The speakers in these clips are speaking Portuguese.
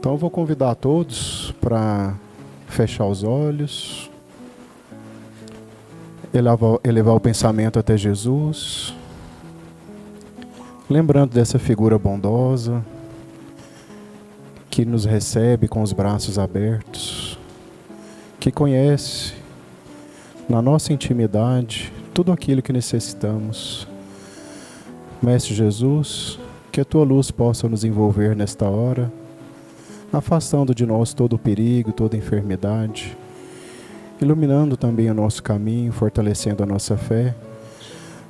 Então eu vou convidar a todos para fechar os olhos, elevar o pensamento até Jesus, lembrando dessa figura bondosa que nos recebe com os braços abertos, que conhece na nossa intimidade tudo aquilo que necessitamos. Mestre Jesus, que a tua luz possa nos envolver nesta hora, afastando de nós todo o perigo, toda enfermidade, iluminando também o nosso caminho, fortalecendo a nossa fé,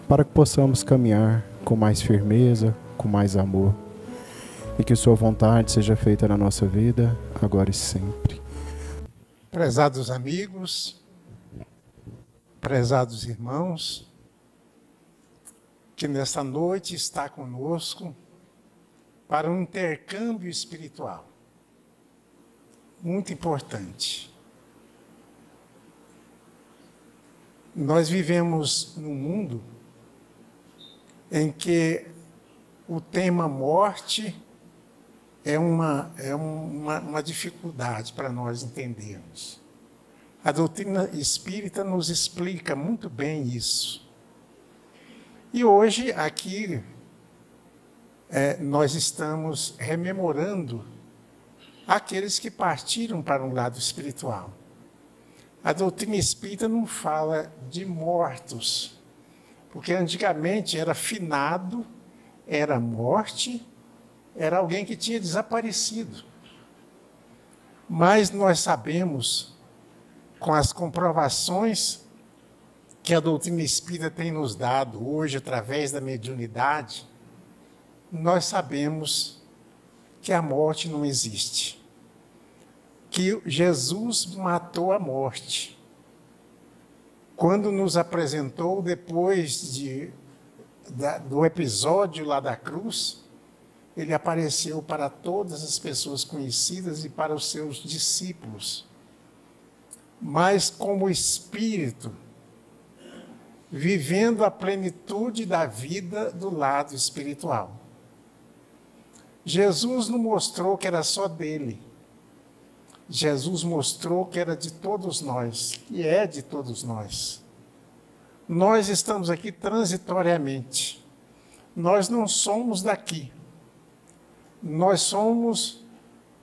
para que possamos caminhar com mais firmeza, com mais amor, e que sua vontade seja feita na nossa vida, agora e sempre. Prezados amigos, prezados irmãos, que nesta noite está conosco para um intercâmbio espiritual muito importante. Nós vivemos num mundo em que o tema morte é uma dificuldade para nós entendermos. A doutrina espírita nos explica muito bem isso. E hoje, aqui, nós estamos rememorando aqueles que partiram para um lado espiritual. A doutrina espírita não fala de mortos, porque antigamente era finado, era morte, era alguém que tinha desaparecido. Mas nós sabemos, com as comprovações que a doutrina espírita tem nos dado hoje, através da mediunidade, nós sabemos que a morte não existe. Que Jesus matou a morte. Quando nos apresentou, depois do episódio lá da cruz, ele apareceu para todas as pessoas conhecidas e para os seus discípulos. Mas como espírito, vivendo a plenitude da vida do lado espiritual. Jesus não mostrou que era só dele. Jesus mostrou que era de todos nós, e é de todos nós. Nós estamos aqui transitoriamente. Nós não somos daqui. Nós somos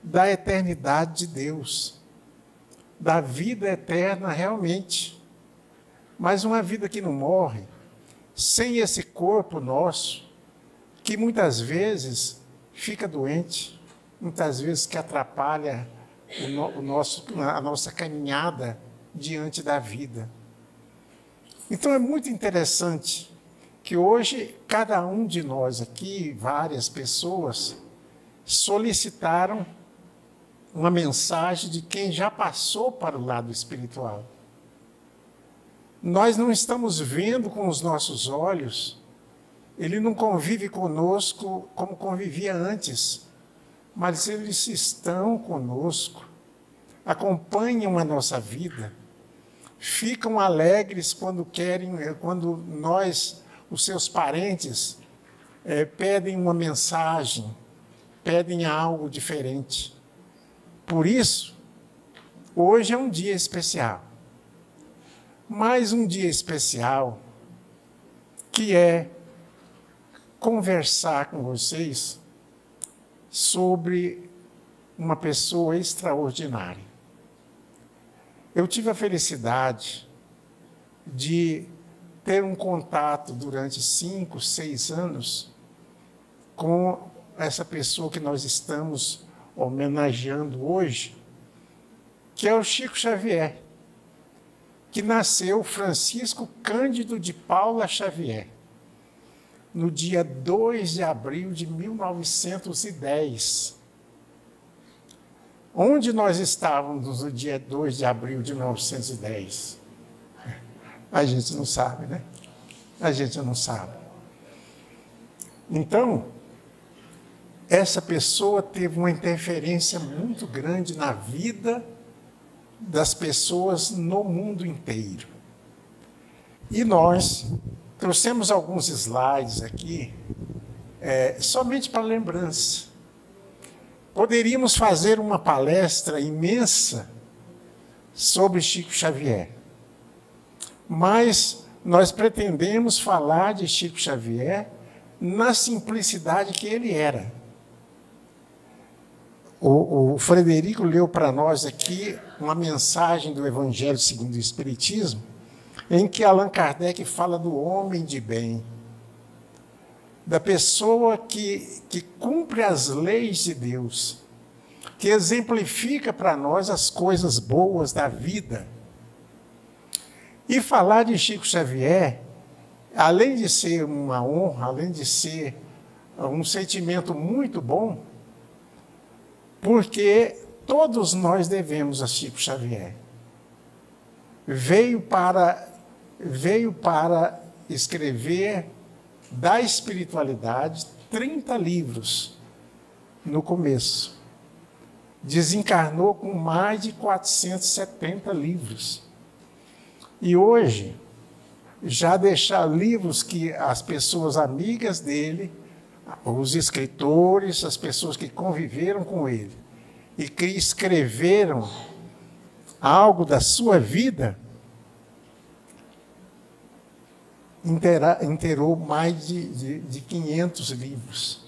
da eternidade de Deus, da vida eterna realmente. Mas uma vida que não morre, sem esse corpo nosso, que muitas vezes fica doente, muitas vezes que atrapalha a nossa caminhada diante da vida. Então é muito interessante que hoje cada um de nós aqui, várias pessoas, solicitaram uma mensagem de quem já passou para o lado espiritual. Nós não estamos vendo com os nossos olhos, ele não convive conosco como convivia antes, mas eles estão conosco, acompanham a nossa vida, ficam alegres quando nós, os seus parentes, pedem uma mensagem, pedem algo diferente. Por isso, hoje é um dia especial. Mais um dia especial, que é conversar com vocês sobre uma pessoa extraordinária. Eu tive a felicidade de ter um contato durante 5, 6 anos com essa pessoa que nós estamos homenageando hoje, que é o Chico Xavier, que nasceu Francisco Cândido de Paula Xavier, no dia 2 de abril de 1910. Onde nós estávamos no dia 2 de abril de 1910? A gente não sabe, né? A gente não sabe. Então, essa pessoa teve uma interferência muito grande na vida das pessoas no mundo inteiro. E nós trouxemos alguns slides aqui, somente para lembrança. Poderíamos fazer uma palestra imensa sobre Chico Xavier, mas nós pretendemos falar de Chico Xavier na simplicidade que ele era. O Frederico leu para nós aqui uma mensagem do Evangelho segundo o Espiritismo, em que Allan Kardec fala do homem de bem, da pessoa que cumpre as leis de Deus, que exemplifica para nós as coisas boas da vida. E falar de Chico Xavier, além de ser uma honra, além de ser um sentimento muito bom, porque todos nós devemos a Chico Xavier. Veio para escrever da espiritualidade 30 livros no começo. Desencarnou com mais de 470 livros. E hoje, já deixar livros que as pessoas amigas dele, os escritores, as pessoas que conviveram com ele e que escreveram algo da sua vida, inteirou mais de 500 livros.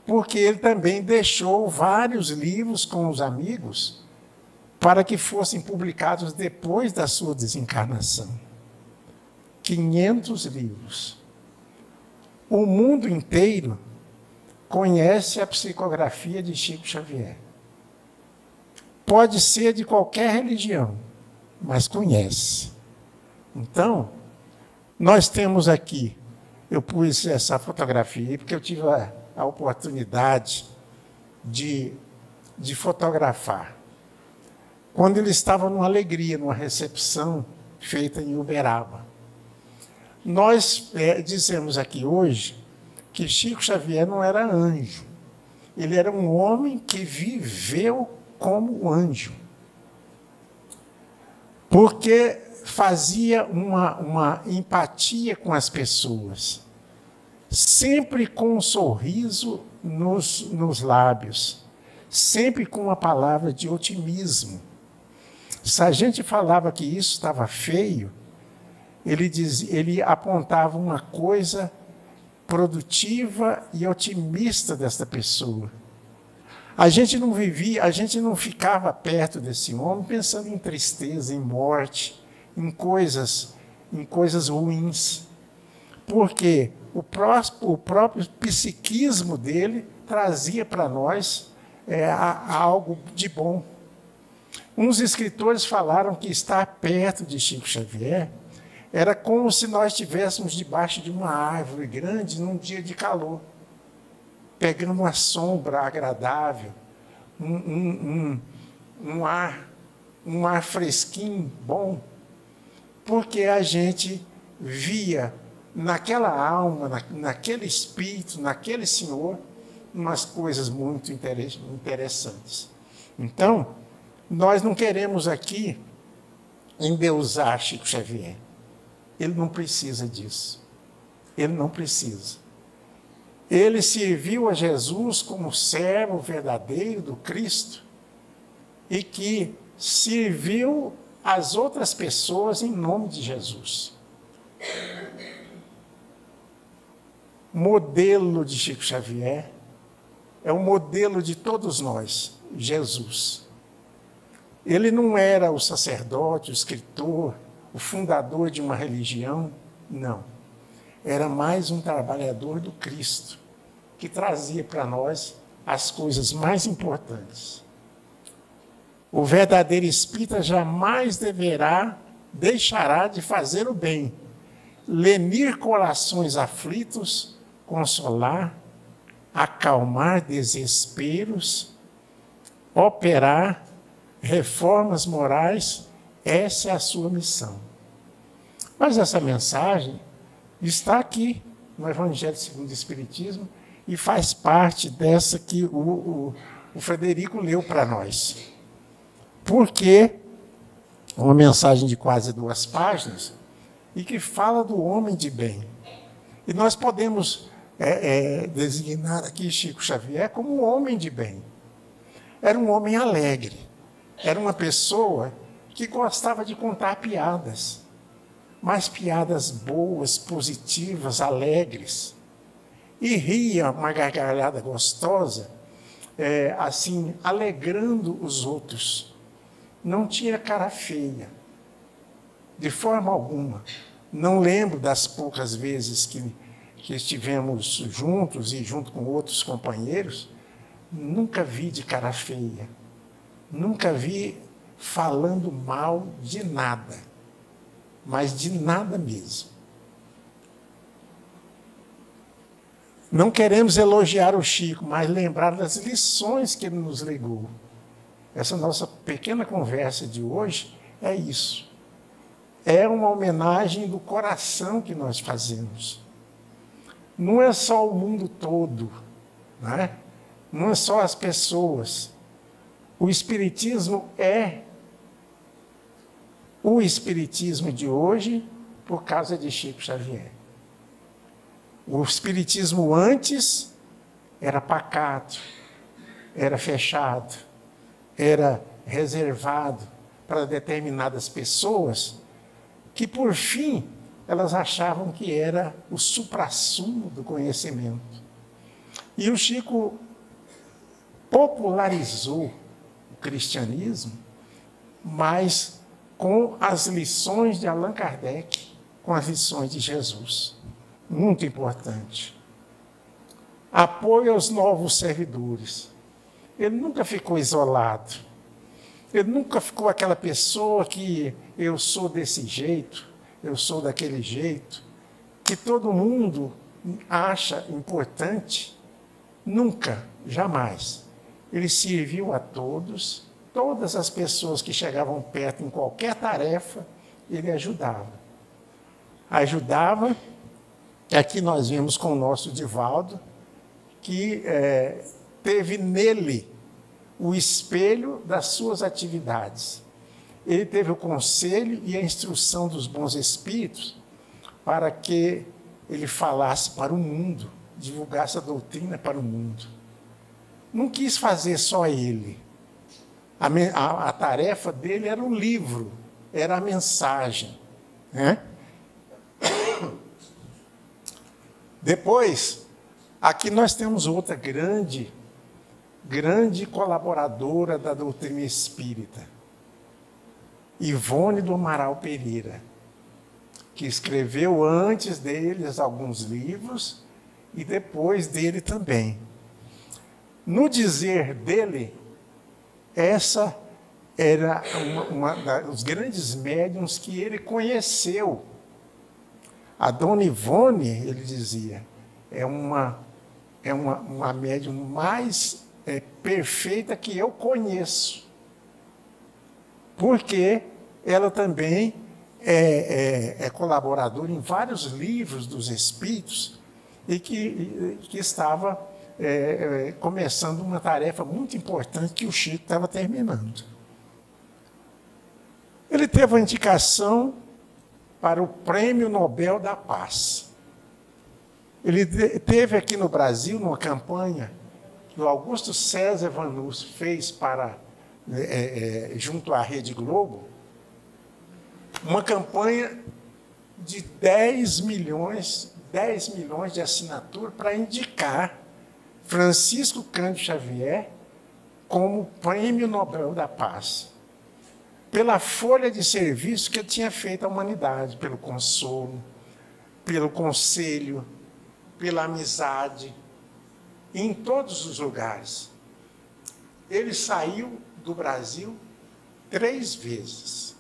Porque ele também deixou vários livros com os amigos para que fossem publicados depois da sua desencarnação. 500 livros. O mundo inteiro conhece a psicografia de Chico Xavier. Pode ser de qualquer religião, mas conhece. Então, nós temos aqui, eu pus essa fotografia porque eu tive a oportunidade de fotografar. Quando ele estava numa alegria, numa recepção feita em Uberaba. Nós dizemos aqui hoje que Chico Xavier não era anjo. Ele era um homem que viveu como anjo. Porque fazia uma empatia com as pessoas. Sempre com um sorriso nos lábios. Sempre com uma palavra de otimismo. Se a gente falava que isso estava feio, ele apontava uma coisa produtiva e otimista desta pessoa. A gente não ficava perto desse homem pensando em tristeza, em morte, em coisas ruins. Porque o próprio psiquismo dele trazia para nós algo de bom. Uns escritores falaram que estar perto de Chico Xavier era como se nós estivéssemos debaixo de uma árvore grande num dia de calor, pegando uma sombra agradável, um ar fresquinho, bom, porque a gente via naquela alma, naquele espírito, naquele senhor, umas coisas muito interessantes. Então, nós não queremos aqui endeusar Chico Xavier. Ele não precisa disso. Ele não precisa. Ele serviu a Jesus como servo verdadeiro do Cristo e que serviu as outras pessoas em nome de Jesus. Modelo de Chico Xavier é o modelo de todos nós, Jesus. Ele não era o sacerdote, o escritor, o fundador de uma religião, não. Era mais um trabalhador do Cristo, que trazia para nós as coisas mais importantes. O verdadeiro espírita jamais deixará de fazer o bem, lenir corações aflitos, consolar, acalmar desesperos, operar reformas morais. Essa é a sua missão. Mas essa mensagem está aqui no Evangelho segundo o Espiritismo e faz parte dessa que o Frederico leu para nós. Porque uma mensagem de quase 2 páginas e que fala do homem de bem. E nós podemos designar aqui Chico Xavier como um homem de bem. era um homem alegre. Era uma pessoa que gostava de contar piadas, mas piadas boas, positivas, alegres. E ria uma gargalhada gostosa, assim, alegrando os outros. Não tinha cara feia, de forma alguma. Não lembro das poucas vezes que estivemos juntos e junto com outros companheiros, nunca vi de cara feia. Nunca vi falando mal de nada, mas de nada mesmo. Não queremos elogiar o Chico, mas lembrar das lições que ele nos legou. Essa nossa pequena conversa de hoje é isso. É uma homenagem do coração que nós fazemos. Não é só o mundo todo, né? Não é só as pessoas. O Espiritismo é o Espiritismo de hoje por causa de Chico Xavier. O Espiritismo antes era pacato, era fechado, era reservado para determinadas pessoas que, por fim, elas achavam que era o suprassumo do conhecimento. E o Chico popularizou o cristianismo, mas com as lições de Allan Kardec, com as lições de Jesus. Muito importante. Apoio aos novos servidores. Ele nunca ficou isolado. Ele nunca ficou aquela pessoa que eu sou desse jeito, eu sou daquele jeito, que todo mundo acha importante. Nunca, jamais. Ele serviu a todos, todas as pessoas que chegavam perto em qualquer tarefa, ele ajudava. Ajudava, aqui nós vimos com o nosso Divaldo, que teve nele o espelho das suas atividades. Ele teve o conselho e a instrução dos bons espíritos para que ele falasse para o mundo, divulgasse a doutrina para o mundo. Não quis fazer só ele. A tarefa dele era o livro, era a mensagem, né? Depois, aqui nós temos outra grande colaboradora da doutrina espírita, Ivone do Amaral Pereira, que escreveu antes deles alguns livros e depois dele também. No dizer dele, essa era uma dos grandes médiuns que ele conheceu. A dona Ivone, ele dizia, é uma médium mais perfeita que eu conheço. Porque ela também é colaboradora em vários livros dos Espíritos e que estava começando uma tarefa muito importante que o Chico estava terminando. Ele teve a indicação para o Prêmio Nobel da Paz. Ele teve aqui no Brasil, numa campanha que o Augusto César Vanus fez junto à Rede Globo, uma campanha de 10 milhões de assinatura para indicar Francisco Cândido Xavier como Prêmio Nobel da Paz, pela folha de serviço que ele tinha feito à humanidade, pelo consolo, pelo conselho, pela amizade, em todos os lugares. Ele saiu do Brasil 3 vezes.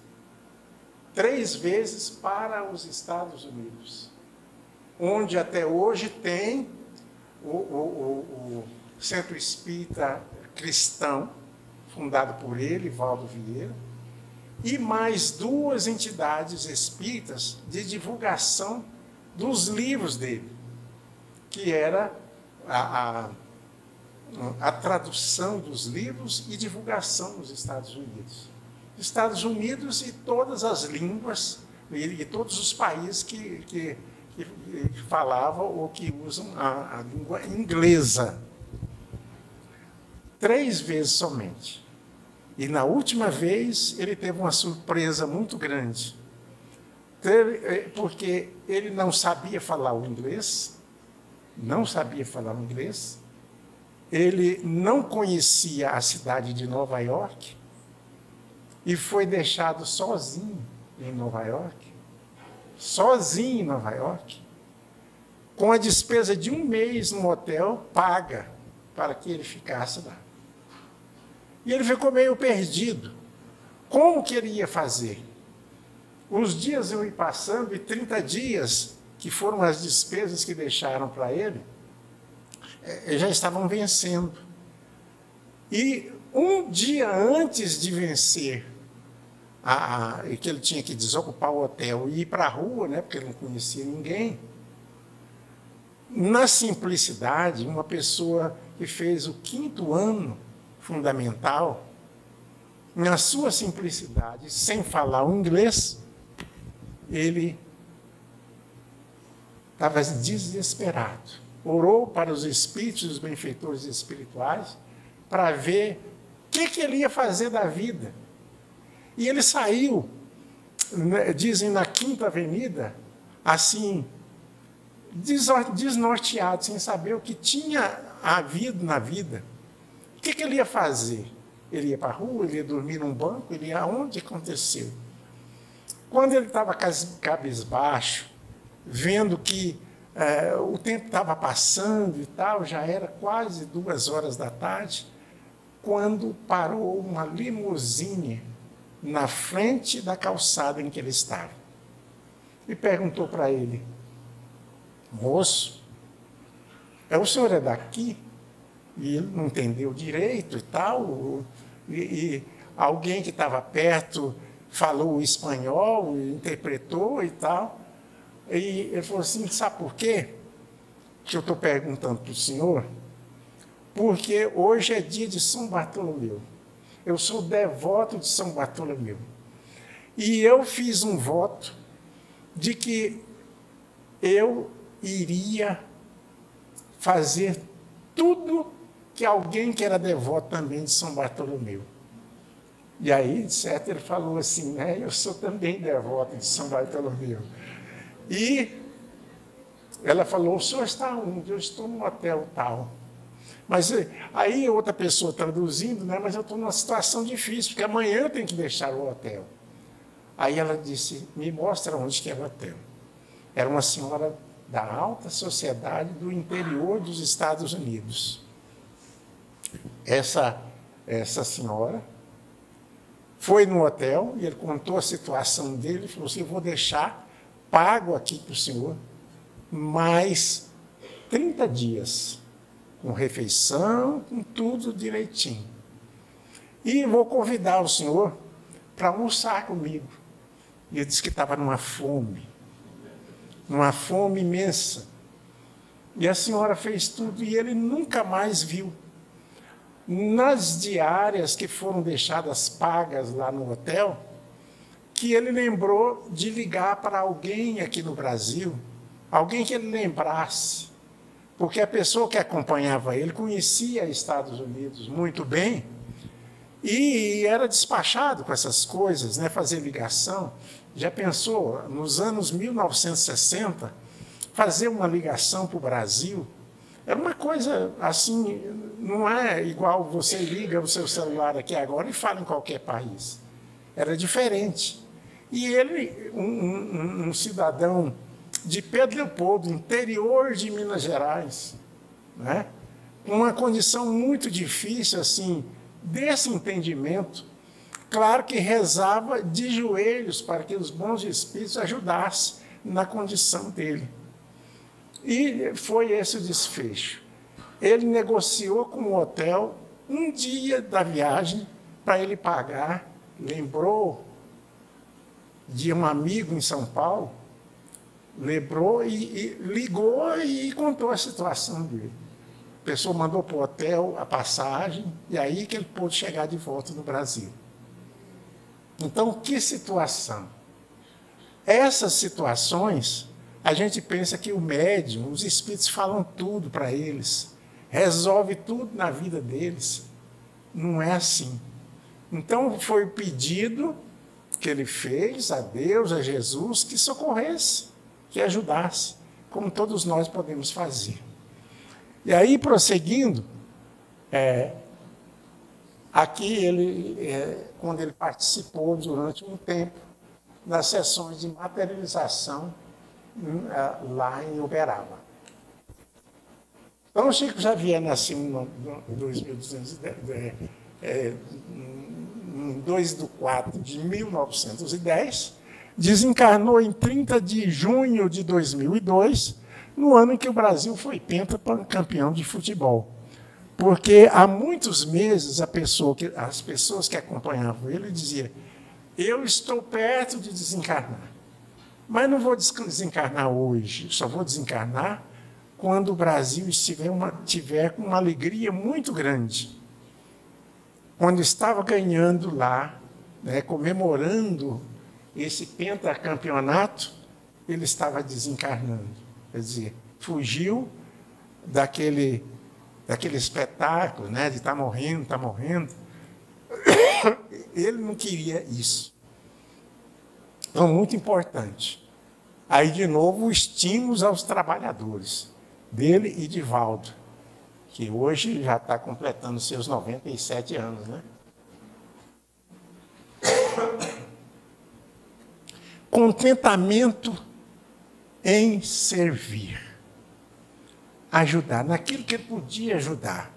3 vezes para os Estados Unidos, onde até hoje tem o Centro Espírita Cristão, fundado por ele, Valdo Vieira, e mais 2 entidades espíritas de divulgação dos livros dele, que era a tradução dos livros e divulgação nos Estados Unidos. Estados Unidos e todas as línguas, e todos os países que falavam ou que usam a língua inglesa. 3 vezes somente. E na última vez ele teve uma surpresa muito grande. Porque ele não sabia falar o inglês, ele não conhecia a cidade de Nova York e foi deixado sozinho em Nova York, com a despesa de 1 mês no hotel paga para que ele ficasse lá. E ele ficou meio perdido. Como que ele ia fazer? Os dias iam ir passando e 30 dias, que foram as despesas que deixaram para ele, já estavam vencendo. E um dia antes de vencer, que ele tinha que desocupar o hotel e ir para a rua, né, porque ele não conhecia ninguém, na simplicidade, uma pessoa que fez o 5º ano fundamental, na sua simplicidade, sem falar o inglês, ele estava desesperado. Orou para os espíritos, os benfeitores espirituais, para ver o que ele ia fazer da vida. E ele saiu, dizem, na 5ª Avenida, assim, desnorteado, sem saber o que tinha havido na vida. O que ele ia fazer? Ele ia para a rua, ele ia dormir num banco, ele ia aonde aconteceu? Quando ele estava cabisbaixo, vendo que o tempo estava passando e tal, já era quase 2 horas da tarde, quando parou uma limusine na frente da calçada em que ele estava. E perguntou para ele: moço, o senhor é daqui? E ele não entendeu direito e tal, e alguém que estava perto falou o espanhol, interpretou e tal. E ele falou assim: sabe por quê que eu estou perguntando para o senhor? Porque hoje é dia de São Bartolomeu. Eu sou devoto de São Bartolomeu. E eu fiz um voto de que eu iria fazer tudo que alguém que era devoto também de São Bartolomeu. E aí, etc., ele falou assim, né? Eu sou também devoto de São Bartolomeu. E ela falou: o senhor está onde? Eu estou no hotel tal. Mas aí outra pessoa traduzindo, né? Mas eu estou numa situação difícil, porque amanhã eu tenho que deixar o hotel. Aí ela disse: me mostra onde que é o hotel. Era uma senhora da alta sociedade do interior dos Estados Unidos. Essa senhora foi no hotel e ele contou a situação dele e falou assim: eu vou deixar pago aqui para o senhor mais 30 dias, com refeição, com tudo direitinho. E vou convidar o senhor para almoçar comigo. E ele disse que estava numa fome imensa. E a senhora fez tudo e ele nunca mais viu. Nas diárias que foram deixadas pagas lá no hotel, que ele lembrou de ligar para alguém aqui no Brasil, alguém que ele lembrasse, porque a pessoa que acompanhava ele conhecia Estados Unidos muito bem e era despachado com essas coisas, né, fazer ligação. Já pensou, nos anos 1960, fazer uma ligação para o Brasil? Era uma coisa assim, não é igual você liga o seu celular aqui agora e fala em qualquer país. Era diferente. E ele, um cidadão de Pedro Leopoldo, interior de Minas Gerais, né? Uma condição muito difícil, assim, desse entendimento, claro que rezava de joelhos para que os bons espíritos ajudassem na condição dele. E foi esse o desfecho. Ele negociou com o hotel um dia da viagem para ele pagar, lembrou de um amigo em São Paulo, lembrou e ligou e contou a situação dele. A pessoa mandou para o hotel a passagem, e aí que ele pôde chegar de volta no Brasil. Então, que situação? Essas situações, a gente pensa que o médium, os espíritos falam tudo para eles, resolve tudo na vida deles. Não é assim. Então foi o pedido que ele fez a Deus, a Jesus, que socorresse, que ajudasse, como todos nós podemos fazer. E aí, prosseguindo, aqui quando ele participou durante um tempo das sessões de materialização lá em Uberaba. Então, o Chico Xavier nasceu em 2 de 4 de 1910, desencarnou em 30 de junho de 2002, no ano em que o Brasil foi pentacampeão de futebol. Porque há muitos meses as pessoas que acompanhavam ele diziam: eu estou perto de desencarnar, mas não vou desencarnar hoje, só vou desencarnar quando o Brasil tiver com uma alegria muito grande. Quando estava ganhando lá, comemorando esse pentacampeonato, ele estava desencarnando. Quer dizer, fugiu daquele espetáculo, de estar morrendo, está morrendo. Ele não queria isso. Então, muito importante. Aí, de novo, estímulos aos trabalhadores, dele e de Valdo, que hoje já está completando seus 97 anos, né? Contentamento em servir. Ajudar naquilo que ele podia ajudar.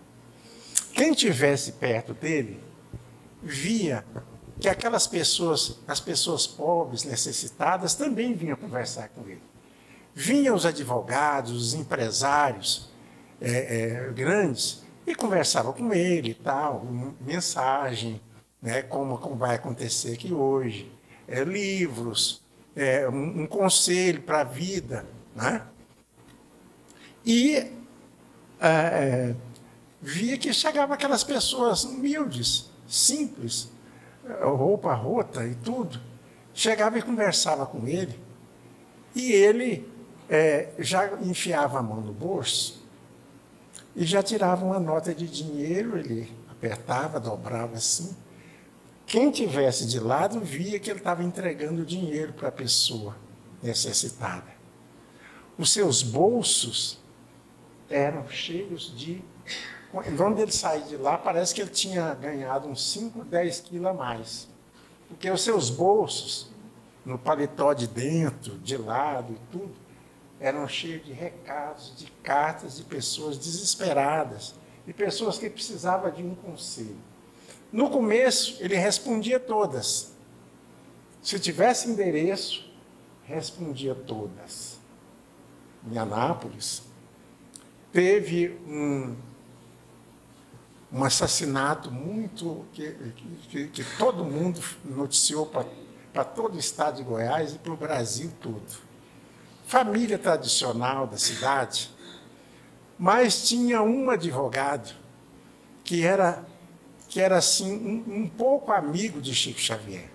Quem estivesse perto dele, via que aquelas pessoas, as pessoas pobres, necessitadas, também vinham conversar com ele. Vinham os advogados, os empresários grandes, e conversavam com ele, tal, mensagem, como vai acontecer aqui hoje, livros, um conselho para a vida, E via que chegavam aquelas pessoas humildes, simples, roupa rota e tudo, chegava e conversava com ele, e ele já enfiava a mão no bolso e já tirava uma nota de dinheiro, ele apertava, dobrava assim. Quem tivesse de lado via que ele estava entregando dinheiro para a pessoa necessitada. Os seus bolsos eram cheios de... Quando ele saía de lá, parece que ele tinha ganhado uns 5, 10 quilos a mais. Porque os seus bolsos, no paletó de dentro, de lado e tudo, eram cheios de recados, de cartas de pessoas desesperadas, de pessoas que precisavam de um conselho. No começo, ele respondia todas. Se tivesse endereço, respondia todas. Em Anápolis, teve um assassinato muito que todo mundo noticiou para todo o estado de Goiás e para o Brasil todo. Família tradicional da cidade, mas tinha um advogado que era assim, um pouco amigo de Chico Xavier.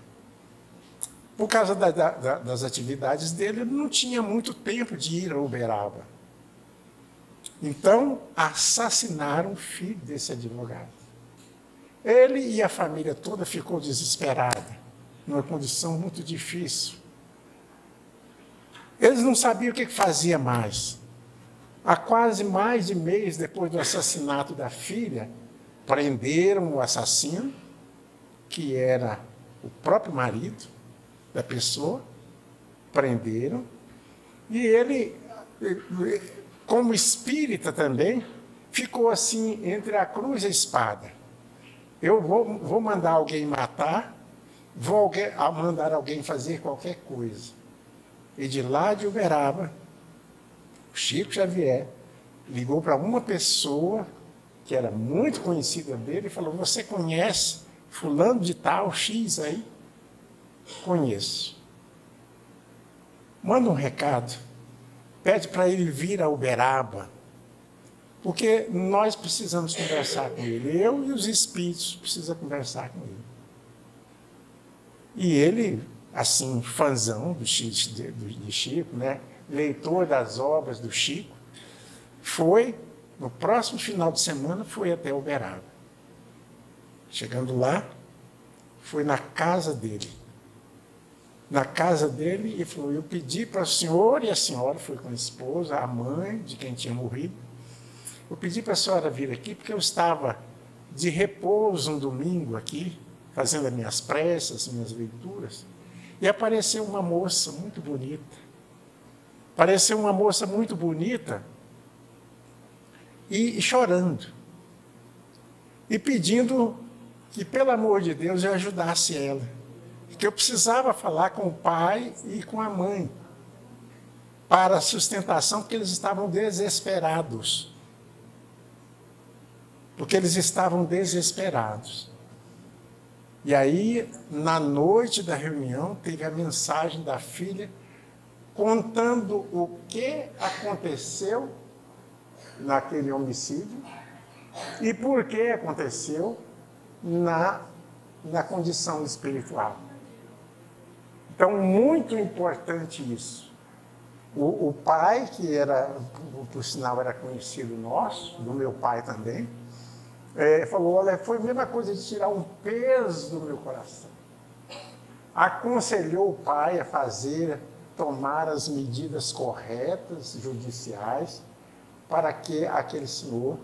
Por causa das atividades dele, ele não tinha muito tempo de ir a Uberaba. Então, assassinaram o filho desse advogado. Ele e a família toda ficou desesperada, numa condição muito difícil. Eles não sabiam o que fazia mais. Há quase mais de mês depois do assassinato da filha, prenderam o assassino, que era o próprio marido da pessoa, prenderam, e ele, como espírita também, ficou assim entre a cruz e a espada. Eu vou mandar alguém matar, vou mandar alguém fazer qualquer coisa. E de lá de Uberaba, o Chico Xavier ligou para uma pessoa que era muito conhecida dele e falou: você conhece fulano de tal, X aí? Conheço. Manda um recado, pede para ele vir a Uberaba, porque nós precisamos conversar com ele. Eu e os espíritos precisam conversar com ele. E ele, assim, fãzão de Chico, leitor das obras do Chico, foi, no próximo final de semana, foi até Uberaba. Chegando lá, fui na casa dele. Na casa dele, e falou, eu pedi para o senhor, e a senhora foi com a esposa, a mãe de quem tinha morrido, eu pedi para a senhora vir aqui, porque eu estava de repouso um domingo aqui, fazendo as minhas preces, as minhas leituras, e apareceu uma moça muito bonita. Apareceu uma moça muito bonita e chorando. E pedindo que, pelo amor de Deus, eu ajudasse ela. Que eu precisava falar com o pai e com a mãe para a sustentação, porque eles estavam desesperados. Porque eles estavam desesperados. E aí, na noite da reunião, teve a mensagem da filha contando o que aconteceu naquele homicídio e por que aconteceu na condição espiritual. Então, muito importante isso. O pai, que era, por sinal, era conhecido nosso, do meu pai também, falou, olha, foi a mesma coisa de tirar um peso do meu coração. Aconselhou o pai a tomar as medidas corretas, judiciais, para que aquele senhor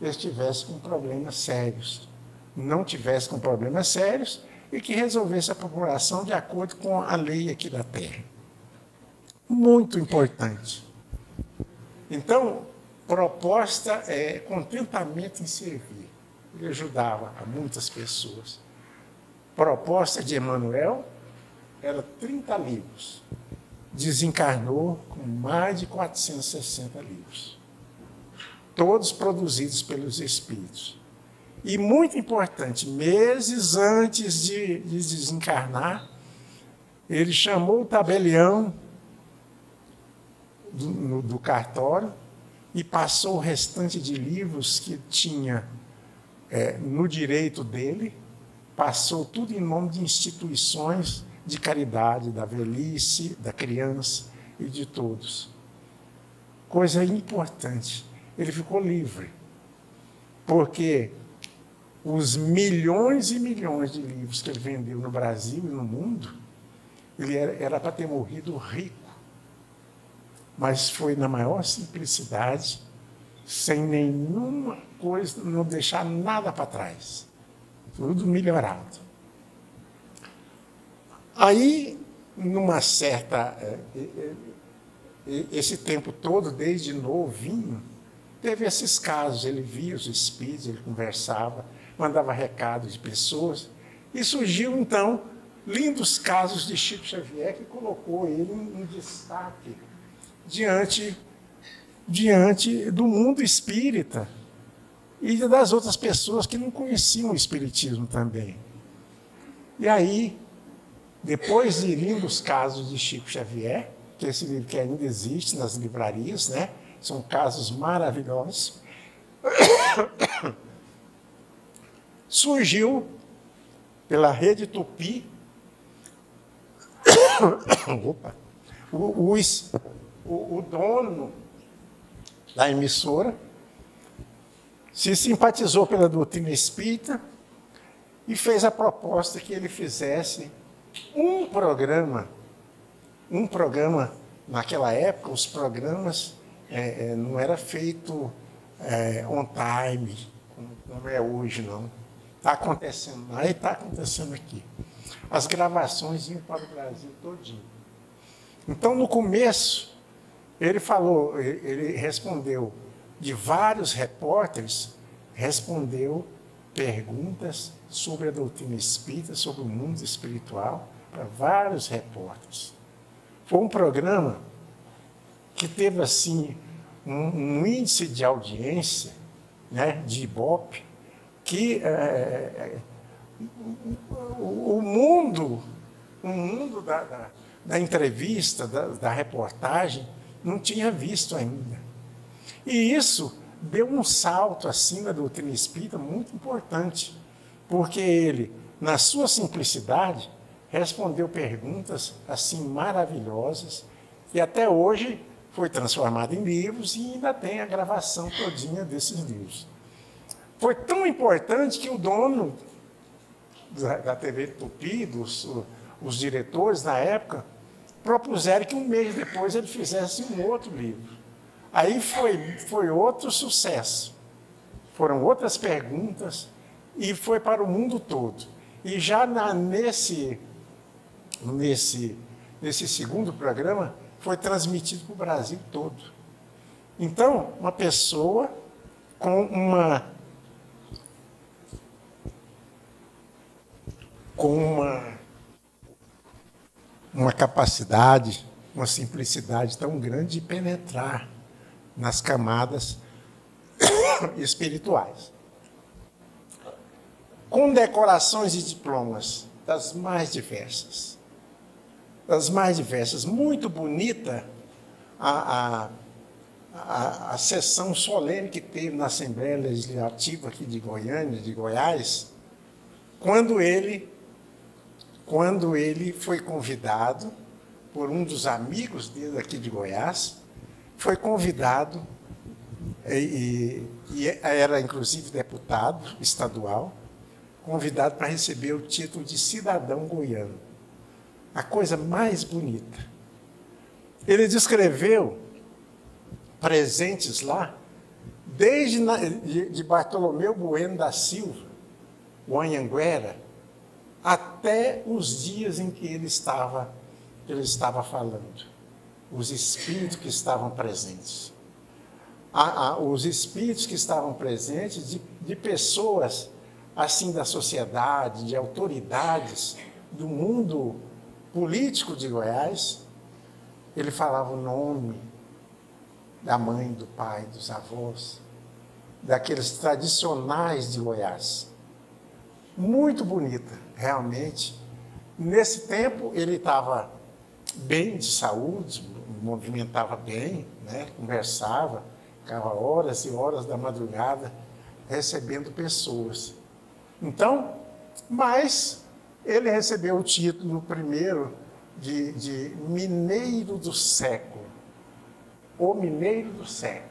estivesse com problemas sérios. Não tivesse com problemas sérios e que resolvesse a população de acordo com a lei aqui da terra. Muito importante. Então, proposta é contentamento em servir. Ele ajudava a muitas pessoas. Proposta de Emmanuel era 30 livros. Desencarnou com mais de 460 livros. Todos produzidos pelos Espíritos. E muito importante, meses antes de desencarnar, ele chamou o tabelião do cartório e passou o restante de livros que tinha no direito dele, passou tudo em nome de instituições de caridade, da velhice, da criança e de todos. Coisa importante, ele ficou livre, porque os milhões e milhões de livros que ele vendeu no Brasil e no mundo, ele era para ter morrido rico, mas foi na maior simplicidade, sem nenhuma coisa, não deixar nada para trás. Tudo melhorado. Aí, numa certa... esse tempo todo, desde novinho, teve esses casos. Ele via os espíritos, ele conversava, mandava recados de pessoas. E surgiu, então, lindos casos de Chico Xavier, que colocou ele em destaque diante do mundo espírita e das outras pessoas que não conheciam o espiritismo também. E aí, depois de lindos casos de Chico Xavier, que esse livro que ainda existe nas livrarias, né? São casos maravilhosos, surgiu pela Rede Tupi o dono da emissora se simpatizou pela doutrina espírita e fez a proposta que ele fizesse um programa, naquela época, os programas não era feito on time, como é hoje, não. Está acontecendo lá e está acontecendo aqui. As gravações iam para o Brasil todinho. Então, no começo, ele respondeu, de vários repórteres, respondeu perguntas sobre a doutrina espírita, sobre o mundo espiritual, para vários repórteres. Foi um programa que teve, assim, um índice de audiência, né, de Ibope, que o mundo da entrevista, da reportagem, não tinha visto ainda. E isso deu um salto assim na doutrina espírita muito importante, porque ele, na sua simplicidade, respondeu perguntas assim maravilhosas, e até hoje foi transformado em livros e ainda tem a gravação todinha desses livros. Foi tão importante que o dono da TV Tupi, os diretores na época, propuseram que um mês depois ele fizesse um outro livro. Aí foi outro sucesso. Foram outras perguntas e foi para o mundo todo. E já nesse segundo programa, foi transmitido para o Brasil todo. Então, uma pessoa com uma capacidade, uma simplicidade tão grande de penetrar nas camadas espirituais. Com decorações e diplomas das mais diversas. Muito bonita a sessão solene que teve na Assembleia Legislativa aqui de Goiânia, de Goiás, quando ele foi convidado por um dos amigos dele aqui de Goiás, foi convidado, e era inclusive deputado estadual, convidado para receber o título de cidadão goiano. A coisa mais bonita. Ele descreveu presentes lá, desde de Bartolomeu Bueno da Silva, o Anhanguera, até os dias em que ele estava falando, os espíritos que estavam presentes. Os espíritos que estavam presentes de pessoas assim da sociedade, de autoridades do mundo político de Goiás. Ele falava o nome da mãe, do pai, dos avós, daqueles tradicionais de Goiás. Muito bonita, realmente. Nesse tempo, ele estava bem de saúde, movimentava bem, né? Conversava, ficava horas e horas da madrugada recebendo pessoas. Então, mas ele recebeu o título primeiro de Mineiro do Século, o Mineiro do Século.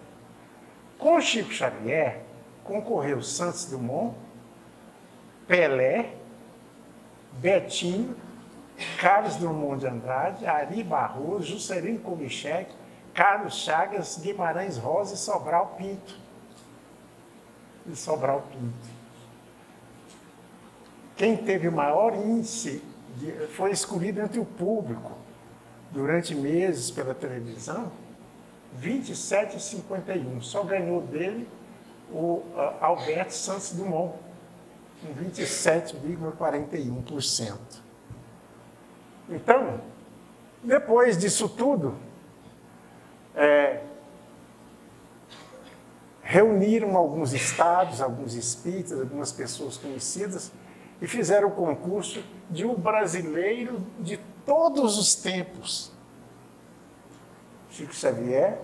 Com Chico Xavier, concorreu Santos Dumont, Pelé, Betinho, Carlos Drummond de Andrade, Ari Barroso, Juscelino Kubitschek, Carlos Chagas, Guimarães Rosa e Sobral Pinto. Quem teve o maior índice foi escolhido entre o público, durante meses pela televisão, 27,51. Só ganhou dele o Alberto Santos Dumont, com 27,41%. Então, depois disso tudo, reuniram alguns estados, alguns espíritas, algumas pessoas conhecidas, e fizeram o concurso de um brasileiro de todos os tempos. Chico Xavier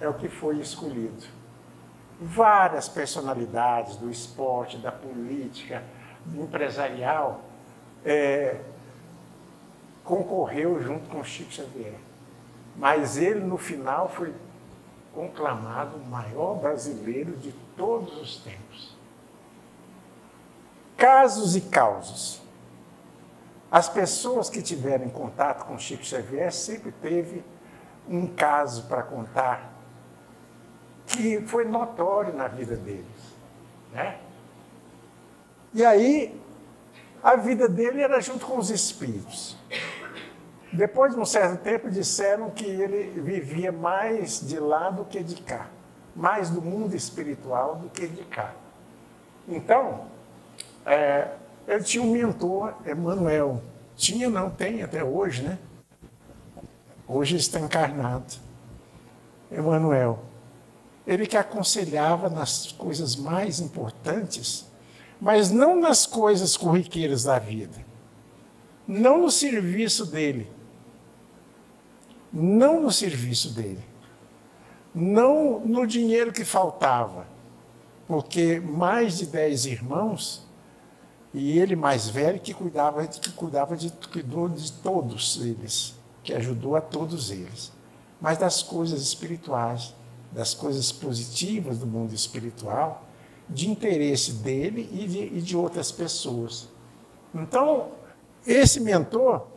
é o que foi escolhido. Várias personalidades do esporte, da política, do empresarial, concorreu junto com Chico Xavier. Mas ele, no final, foi conclamado o maior brasileiro de todos os tempos. Casos e causos. As pessoas que tiveram contato com Chico Xavier sempre teve um caso para contar que foi notório na vida deles, né? E aí, a vida dele era junto com os espíritos. Depois de um certo tempo, disseram que ele vivia mais de lá do que de cá, mais do mundo espiritual do que de cá. Então, ele tinha um mentor, Emmanuel. Tinha, não, tem até hoje, né? Hoje está encarnado. Emmanuel. Ele que aconselhava nas coisas mais importantes, mas não nas coisas corriqueiras da vida. Não no serviço dele. Não no serviço dele. Não no dinheiro que faltava. Porque mais de 10 irmãos, e ele mais velho, que cuidou de todos eles, que ajudou a todos eles. Mas das coisas espirituais, das coisas positivas do mundo espiritual, de interesse dele e de outras pessoas. Então, esse mentor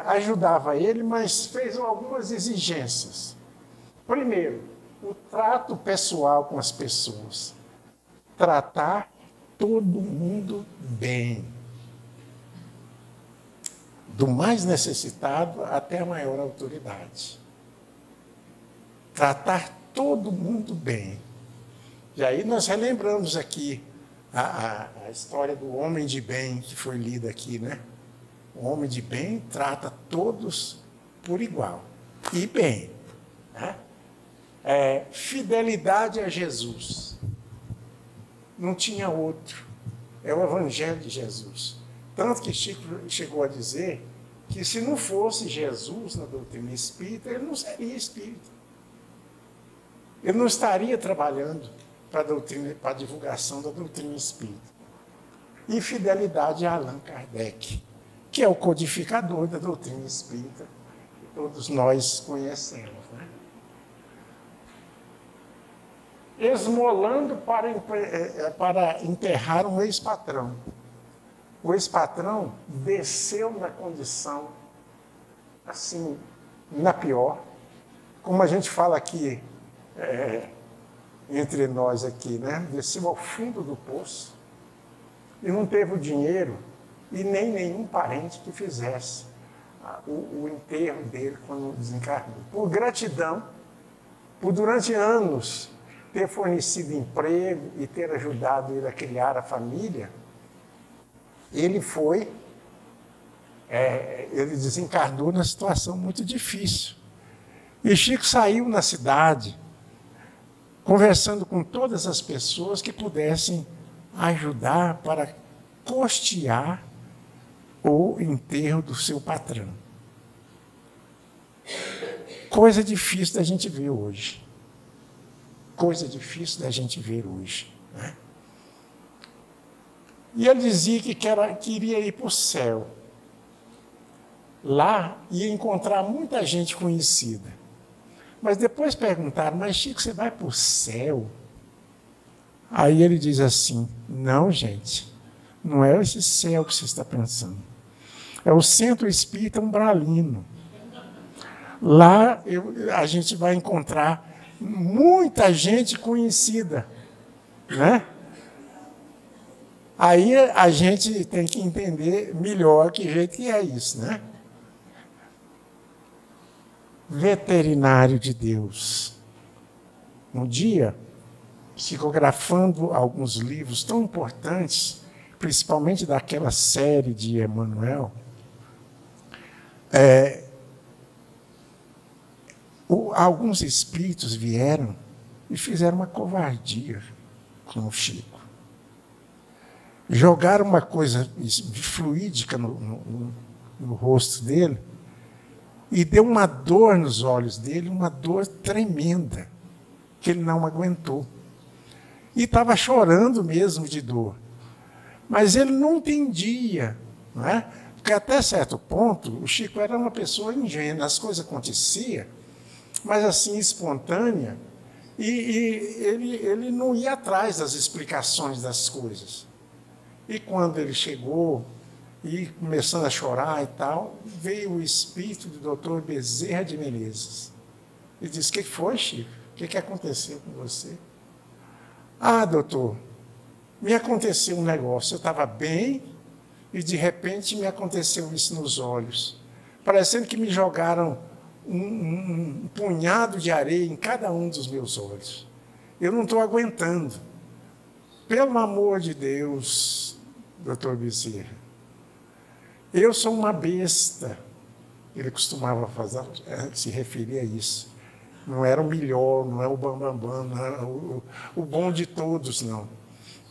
ajudava ele, mas fez algumas exigências. Primeiro, o trato pessoal com as pessoas. Tratar todo mundo bem. Do mais necessitado até a maior autoridade. Tratar todo mundo bem. E aí nós relembramos aqui a história do homem de bem que foi lida aqui, né? O homem de bem trata todos por igual. E bem. Né? Fidelidade a Jesus. Não tinha outro. É o Evangelho de Jesus. Tanto que Chico chegou a dizer que se não fosse Jesus na doutrina espírita, ele não seria espírita. Ele não estaria trabalhando para a divulgação da doutrina espírita. E fidelidade a Allan Kardec, que é o codificador da doutrina espírita, que todos nós conhecemos. Né? Esmolando para enterrar um ex-patrão. O ex-patrão desceu na condição, assim, na pior. Como a gente fala aqui, entre nós aqui, né? Desceu ao fundo do poço e não teve o dinheiro e nem nenhum parente que fizesse o enterro dele quando desencarnou. Por gratidão, por durante anos ter fornecido emprego e ter ajudado ele a criar a família, ele ele desencarnou numa situação muito difícil. E Chico saiu na cidade, conversando com todas as pessoas que pudessem ajudar para custear o enterro do seu patrão. Coisa difícil da gente ver hoje. Coisa difícil da gente ver hoje. Né? E ele dizia que queria ir para o céu. Lá ia encontrar muita gente conhecida. Mas depois perguntaram, mas Chico, você vai para o céu? Aí ele diz assim, não, gente, não é esse céu que você está pensando. É o Centro Espírita Umbralino. Lá a gente vai encontrar muita gente conhecida, né? Aí a gente tem que entender melhor que jeito que é isso, né? Veterinário de Deus. Um dia, psicografando alguns livros tão importantes, principalmente daquela série de Emmanuel, alguns espíritos vieram e fizeram uma covardia com o Chico. Jogaram uma coisa fluídica no rosto dele e deu uma dor nos olhos dele, uma dor tremenda, que ele não aguentou. E estava chorando mesmo de dor. Mas ele não entendia, não é? Porque até certo ponto, o Chico era uma pessoa ingênua, as coisas aconteciam, mas assim, espontânea, e ele não ia atrás das explicações das coisas. E quando ele chegou, e começando a chorar e tal, veio o espírito do Dr. Bezerra de Menezes. Ele disse, o que foi, Chico? O que aconteceu com você? Ah, doutor, me aconteceu um negócio. Eu estava bem e, de repente, me aconteceu isso nos olhos. Parecendo que me jogaram um punhado de areia em cada um dos meus olhos. Eu não estou aguentando. Pelo amor de Deus, doutor Bezerra, eu sou uma besta. Ele costumava se referir a isso. Não era o melhor, não é o bambambam, não é o bom de todos, não.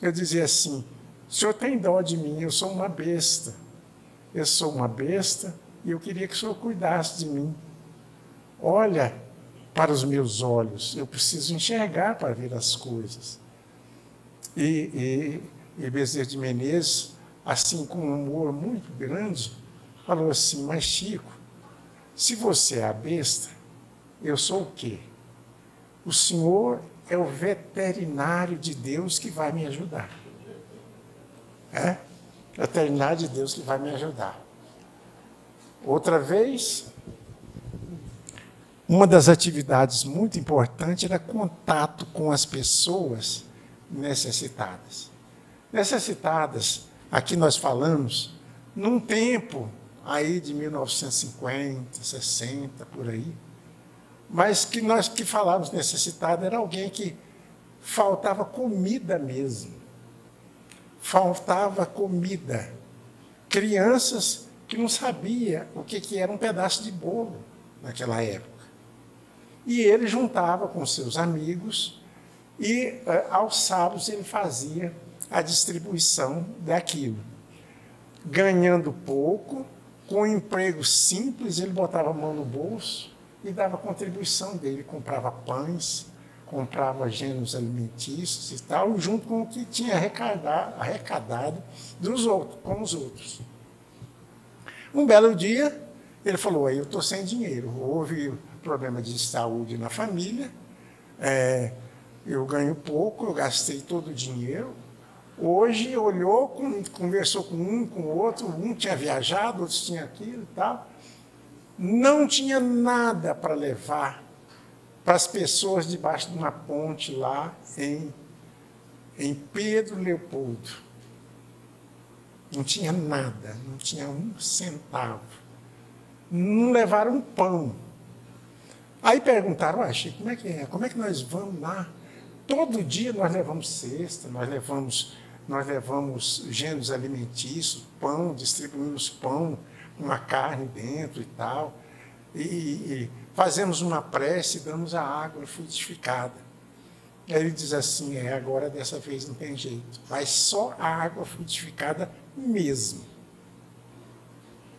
Eu dizia assim, o senhor tem dó de mim, eu sou uma besta. Eu sou uma besta e eu queria que o senhor cuidasse de mim. Olha para os meus olhos, eu preciso enxergar para ver as coisas. E Bezerra de Menezes, assim, com um humor muito grande, falou assim, mas Chico, se você é a besta, eu sou o quê? O senhor é o veterinário de Deus que vai me ajudar. É? Veterinário de Deus que vai me ajudar. Outra vez, uma das atividades muito importantes era contato com as pessoas necessitadas. Necessitadas, aqui nós falamos, num tempo aí de 1950, 60, por aí, mas que nós que falávamos necessitado era alguém que faltava comida mesmo. Faltava comida. Crianças que não sabiam o que era um pedaço de bolo naquela época. E ele juntava com seus amigos e aos sábados ele fazia a distribuição daquilo. Ganhando pouco, com um emprego simples, ele botava a mão no bolso e dava a contribuição dele, comprava pães, comprava gêneros alimentícios e tal, junto com o que tinha arrecadado dos outros, com os outros. Um belo dia, ele falou, eu estou sem dinheiro, houve problema de saúde na família, eu ganho pouco, eu gastei todo o dinheiro. Hoje olhou, conversou com um, com o outro, um tinha viajado, outros tinham aquilo e tal. Não tinha nada para levar para as pessoas debaixo de uma ponte lá em Pedro Leopoldo. Não tinha nada, não tinha um centavo. Não levaram um pão. Aí perguntaram, Chico, como é que é? Como é que nós vamos lá? Todo dia nós levamos cesta, nós levamos gêneros alimentícios, pão, distribuímos pão, uma carne dentro e tal, e fazemos uma prece e damos a água frutificada. Aí ele diz assim, agora dessa vez não tem jeito, vai só a água frutificada mesmo.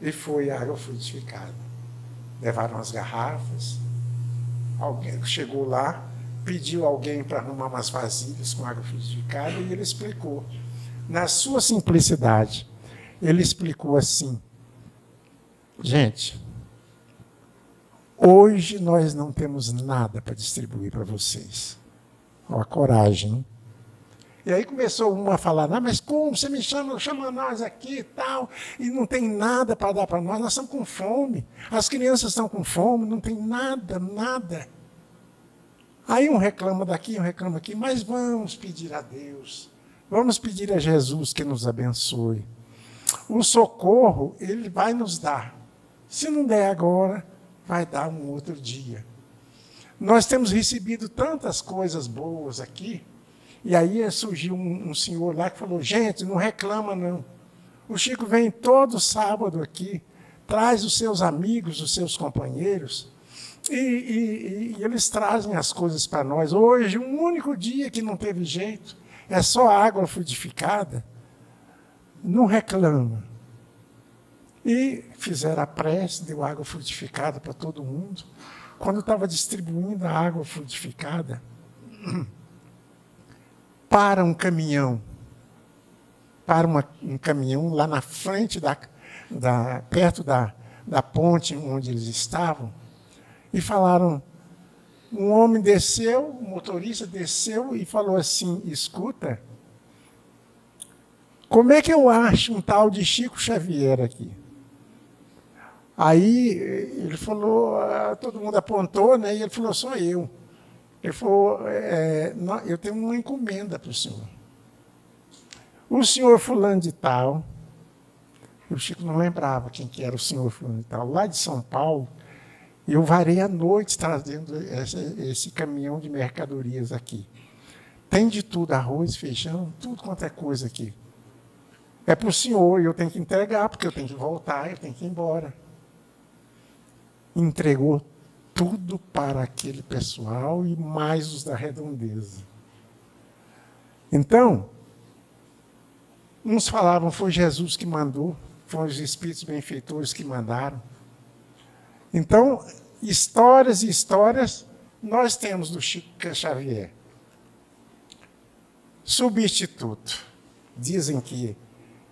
E foi a água frutificada. Levaram as garrafas, alguém chegou lá, pediu alguém para arrumar umas vasilhas com água frutificada e ele explicou. Na sua simplicidade, ele explicou assim, gente, hoje nós não temos nada para distribuir para vocês. Ó, a coragem, hein? E aí começou uma a falar, mas como você me chama nós aqui e tal, e não tem nada para dar para nós estamos com fome, as crianças estão com fome, não tem nada. Aí um reclama daqui, um reclama aqui, mas vamos pedir a Deus, vamos pedir a Jesus que nos abençoe. O socorro, ele vai nos dar. Se não der agora, vai dar um outro dia. Nós temos recebido tantas coisas boas aqui, e aí surgiu um senhor lá que falou, gente, não reclama não. O Chico vem todo sábado aqui, traz os seus amigos, os seus companheiros, e eles trazem as coisas para nós. Hoje, um único dia que não teve jeito, é só água frutificada, não reclama. E fizeram a prece, deu água frutificada para todo mundo. Quando estava distribuindo a água frutificada, para um caminhão lá na frente, perto da ponte onde eles estavam, e falaram, um homem desceu, o motorista desceu e falou assim, escuta, como é que eu acho um tal de Chico Xavier aqui? Aí ele falou, todo mundo apontou, né? E ele falou, sou eu. Ele falou, eu tenho uma encomenda para o senhor. O senhor fulano de tal, o Chico não lembrava quem que era o senhor fulano de tal, lá de São Paulo, eu varei à noite trazendo esse caminhão de mercadorias aqui. Tem de tudo, arroz, feijão, tudo quanto é coisa aqui. É para o senhor, e eu tenho que entregar, porque eu tenho que voltar, eu tenho que ir embora. Entregou tudo para aquele pessoal e mais os da redondeza. Então, uns falavam, foi Jesus que mandou, foram os espíritos benfeitores que mandaram. Então, histórias e histórias nós temos do Chico Xavier. Substituto. Dizem que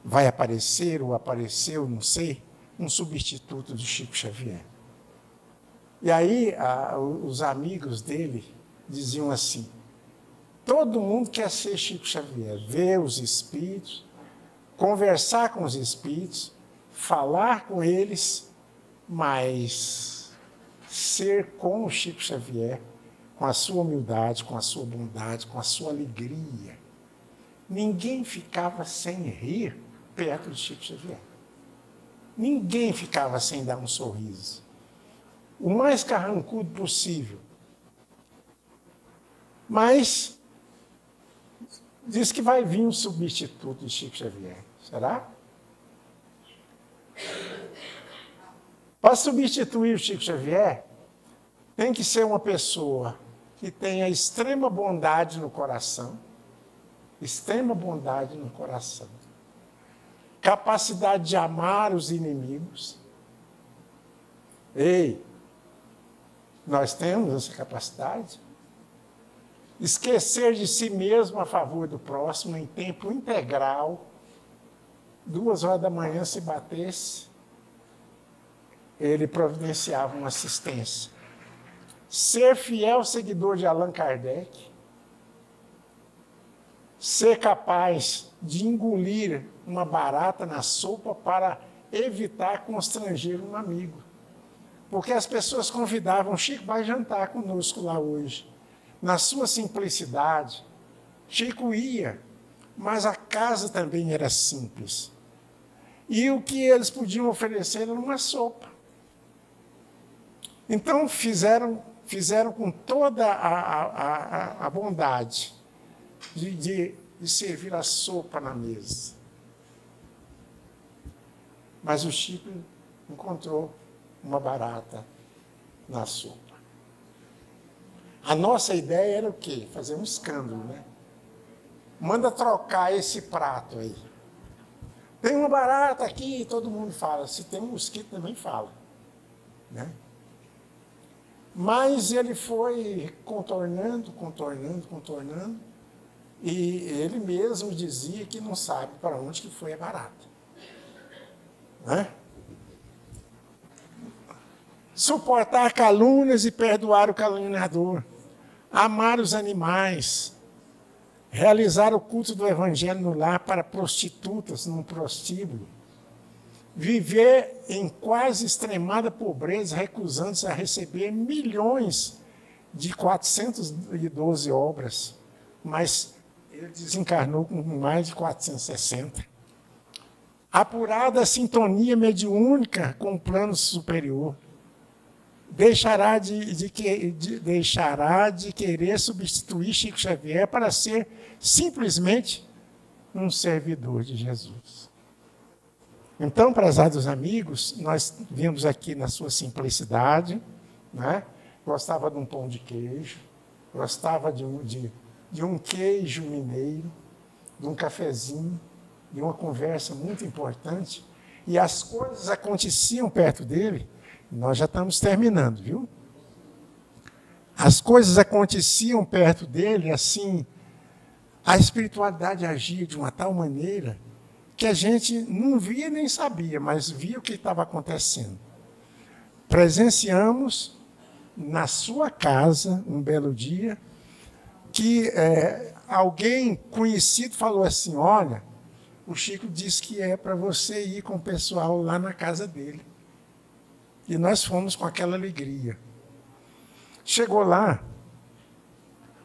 vai aparecer, ou apareceu, não sei, um substituto do Chico Xavier. E aí, os amigos dele diziam assim, Todo mundo quer ser Chico Xavier, ver os espíritos, conversar com os espíritos, falar com eles, mas ser como Chico Xavier, com a sua humildade, com a sua bondade, com a sua alegria. Ninguém ficava sem rir perto de Chico Xavier. Ninguém ficava sem dar um sorriso. O mais carrancudo possível. Mas diz que vai vir um substituto de Chico Xavier. Será? Para substituir o Chico Xavier, tem que ser uma pessoa que tenha extrema bondade no coração, extrema bondade no coração, capacidade de amar os inimigos. Ei, nós temos essa capacidade? Esquecer de si mesmo a favor do próximo em tempo integral, 2h da manhã se batesse, ele providenciava uma assistência. Ser fiel seguidor de Allan Kardec, ser capaz de engolir uma barata na sopa para evitar constranger um amigo. Porque as pessoas convidavam, Chico, vai jantar conosco lá hoje. Na sua simplicidade, Chico ia, mas a casa também era simples. E o que eles podiam oferecer era uma sopa. Então fizeram com toda a bondade de servir a sopa na mesa. Mas o Chico encontrou uma barata na sopa. A nossa ideia era o quê? Fazer um escândalo, né? Manda trocar esse prato aí. Tem uma barata aqui, todo mundo fala. Se tem um mosquito, também fala. Né? Mas ele foi contornando, e ele mesmo dizia que não sabe para onde que foi a barata. Né? Suportar calúnias e perdoar o caluniador. Amar os animais. Realizar o culto do evangelho no lar para prostitutas num prostíbulo. Viver em quase extremada pobreza, recusando-se a receber milhões de 412 obras, mas ele desencarnou com mais de 460. Apurada sintonia mediúnica com o plano superior. Deixará de querer substituir Chico Xavier para ser simplesmente um servidor de Jesus. Então, prezados amigos, nós vimos aqui na sua simplicidade, né? Gostava de um pão de queijo, gostava de um queijo mineiro, de um cafezinho, de uma conversa muito importante, e as coisas aconteciam perto dele. Nós já estamos terminando, viu? As coisas aconteciam perto dele, assim, a espiritualidade agia de uma tal maneira que a gente não via nem sabia, mas via o que estava acontecendo. Presenciamos na sua casa, um belo dia, que alguém conhecido falou assim, olha, o Chico disse que é para você ir com o pessoal lá na casa dele. E nós fomos com aquela alegria. Chegou lá,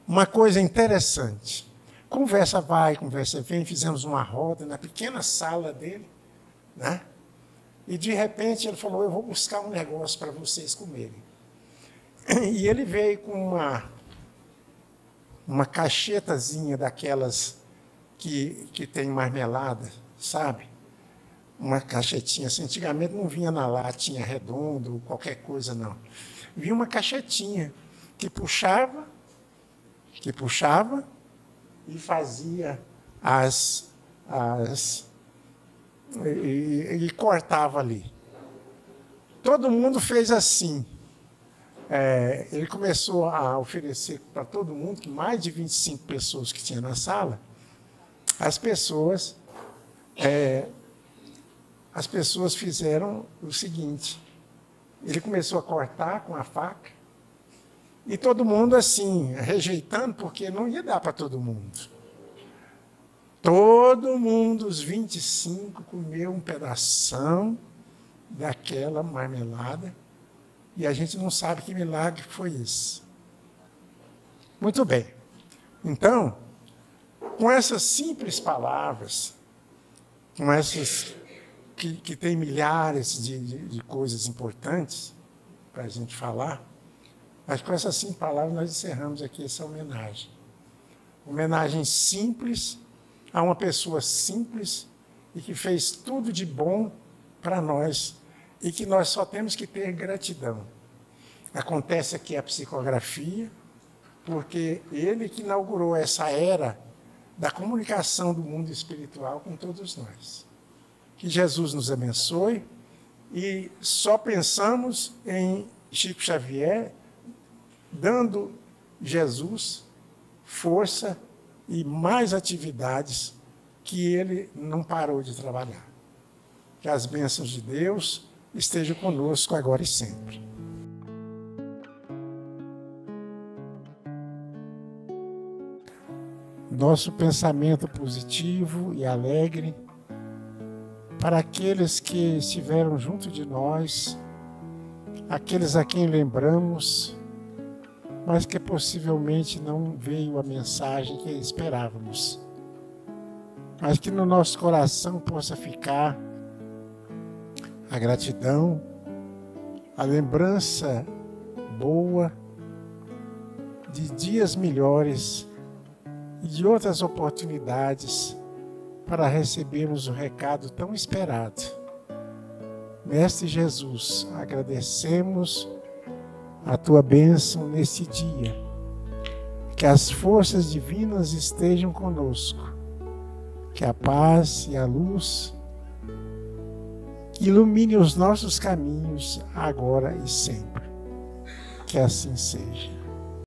uma coisa interessante. Conversa vai, conversa vem, fizemos uma roda na pequena sala dele, né? E de repente ele falou, eu vou buscar um negócio para vocês comerem. E ele veio com uma cachetazinha daquelas que tem marmelada, sabe? Uma cachetinha assim. Antigamente não vinha na latinha redondo, qualquer coisa, não. Vinha uma cachetinha que puxava e fazia e cortava ali. Todo mundo fez assim. Ele começou a oferecer para todo mundo, que mais de 25 pessoas que tinha na sala, as pessoas fizeram o seguinte, ele começou a cortar com a faca E todo mundo assim, rejeitando, porque não ia dar para todo mundo. Todo mundo, os 25, comeu um pedação daquela marmelada, e a gente não sabe que milagre foi esse. Muito bem. Então, com essas simples palavras, com essas que tem milhares de coisas importantes para a gente falar, mas com essas simples palavras nós encerramos aqui essa homenagem. Homenagem simples a uma pessoa simples e que fez tudo de bom para nós e que nós só temos que ter gratidão. Acontece aqui a psicografia, porque ele que inaugurou essa era da comunicação do mundo espiritual com todos nós. Que Jesus nos abençoe e só pensamos em Chico Xavier dando Jesus força e mais atividades que ele não parou de trabalhar. Que as bênçãos de Deus estejam conosco agora e sempre. Nosso pensamento positivo e alegre para aqueles que estiveram junto de nós, aqueles a quem lembramos, mas que possivelmente não veio a mensagem que esperávamos. Mas que no nosso coração possa ficar a gratidão, a lembrança boa de dias melhores e de outras oportunidades para recebermos o recado tão esperado. Mestre Jesus, agradecemos a tua bênção nesse dia. Que as forças divinas estejam conosco. Que a paz e a luz ilumine os nossos caminhos agora e sempre. Que assim seja.